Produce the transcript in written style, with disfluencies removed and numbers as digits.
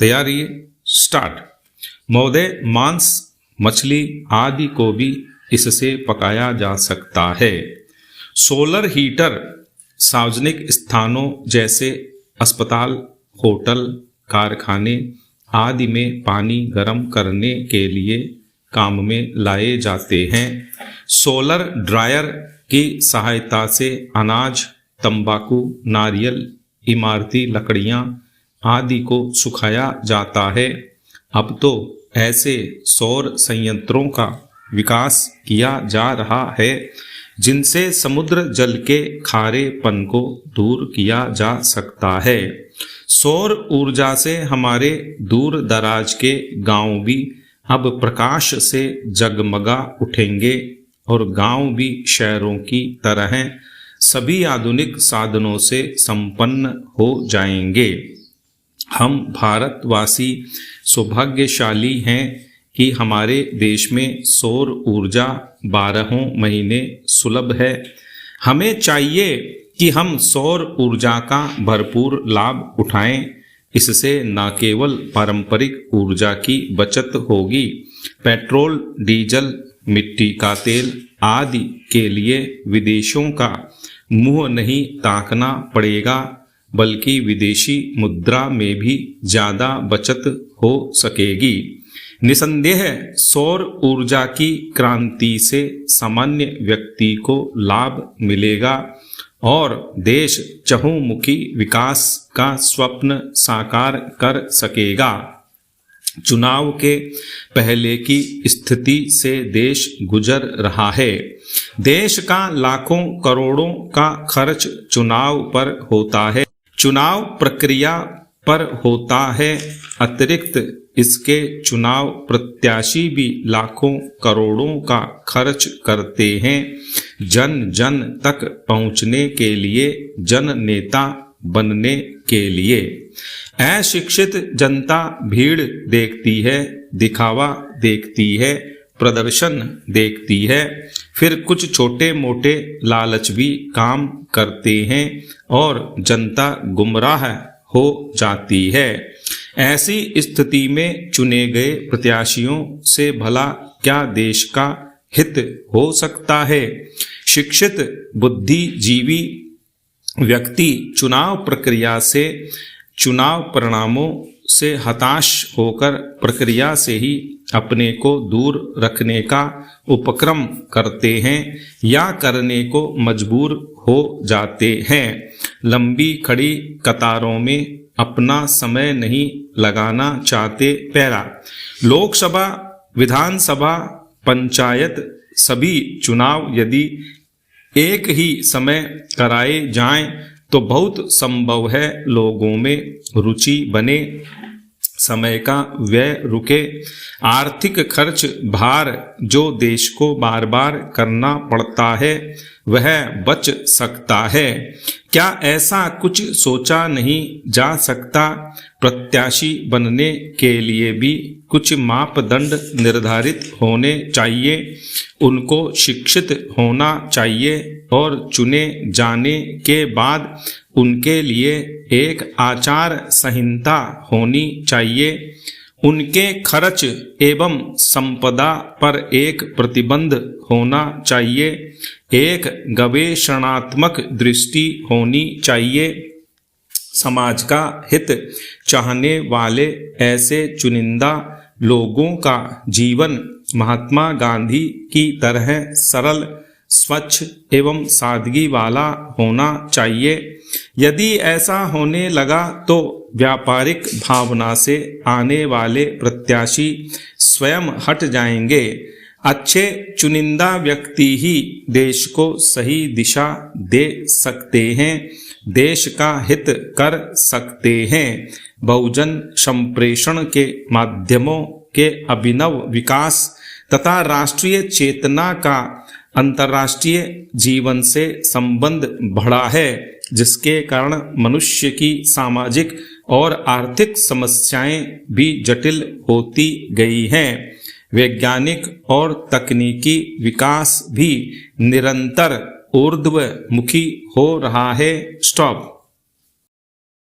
तैयारी स्टार्ट। महोदय, मांस, मछली आदि को भी इससे पकाया जा सकता है। सोलर हीटर सार्वजनिक स्थानों जैसे अस्पताल, होटल, कारखाने आदि में पानी गर्म करने के लिए काम में लाए जाते हैं। सोलर ड्रायर की सहायता से अनाज, तंबाकू, नारियल, इमारती लकड़ियां आदि को सुखाया जाता है। अब तो ऐसे सौर संयंत्रों का विकास किया जा रहा है जिनसे समुद्र जल के खारेपन को दूर किया जा सकता है। सौर ऊर्जा से हमारे दूर दराज के गांव भी अब प्रकाश से जगमगा उठेंगे और गांव भी शहरों की तरह सभी आधुनिक साधनों से संपन्न हो जाएंगे। हम भारतवासी सौभाग्यशाली हैं कि हमारे देश में सौर ऊर्जा 12 महीने सुलभ है। हमें चाहिए कि हम सौर ऊर्जा का भरपूर लाभ उठाएं। इससे न केवल पारंपरिक ऊर्जा की बचत होगी, पेट्रोल, डीजल, मिट्टी का तेल आदि के लिए विदेशों का मुंह नहीं ताकना पड़ेगा, बल्कि विदेशी मुद्रा में भी ज़्यादा बचत हो सकेगी। निसंदेह सौर ऊर्जा की क्रांति से सामान्य व्यक्ति को लाभ मिलेगा और देश चहुमुखी विकास का स्वप्न साकार कर सकेगा। चुनाव के पहले की स्थिति से देश गुजर रहा है। देश का लाखों करोड़ों का खर्च चुनाव पर होता है, चुनाव प्रक्रिया पर होता है। अतिरिक्त इसके चुनाव प्रत्याशी भी लाखों करोड़ों का खर्च करते हैं जन जन तक पहुंचने के लिए, जन नेता बनने के लिए। अशिक्षित जनता भीड़ देखती है, दिखावा देखती है, प्रदर्शन देखती है, फिर कुछ छोटे मोटे लालच भी काम करते हैं और जनता गुमराह हो जाती है। ऐसी स्थिति में चुने गए प्रत्याशियों से भला क्या देश का हित हो सकता है? शिक्षित बुद्धिजीवी व्यक्ति चुनाव प्रक्रिया से, चुनाव परिणामों से हताश होकर प्रक्रिया से ही अपने को दूर रखने का उपक्रम करते हैं या करने को मजबूर हो जाते हैं। लंबी खड़ी कतारों में अपना समय नहीं लगाना चाहते। पैरा लोकसभा, विधानसभा, पंचायत सभी चुनाव यदि एक ही समय कराए जाएं तो बहुत संभव है लोगों में रुचि बने, समय का व्यय रुके, आर्थिक खर्च भार जो देश को बार बार करना पड़ता है वह बच सकता है। क्या ऐसा कुछ सोचा नहीं जा सकता? प्रत्याशी बनने के लिए भी कुछ मापदंड निर्धारित होने चाहिए। उनको शिक्षित होना चाहिए और चुने जाने के बाद उनके लिए एक आचार संहिता होनी चाहिए। उनके खर्च एवं संपदा पर एक प्रतिबंध होना चाहिए। एक गवेषणात्मक दृष्टि होनी चाहिए। समाज का हित चाहने वाले ऐसे चुनिंदा लोगों का जीवन महात्मा गांधी की तरह सरल, स्वच्छ एवं सादगी वाला होना चाहिए। यदि ऐसा होने लगा तो व्यापारिक भावना से आने वाले प्रत्याशी स्वयं हट जाएंगे। अच्छे चुनिंदा व्यक्ति ही देश को सही दिशा दे सकते हैं, देश का हित कर सकते हैं। बहुजन संप्रेषण के माध्यमों के अभिनव विकास तथा राष्ट्रीय चेतना का अंतर्राष्ट्रीय जीवन से संबंध बढ़ा है, जिसके कारण मनुष्य की सामाजिक और आर्थिक समस्याएं भी जटिल होती गई हैं। वैज्ञानिक और तकनीकी विकास भी निरंतर ऊर्ध्वमुखी हो रहा है। स्टॉप।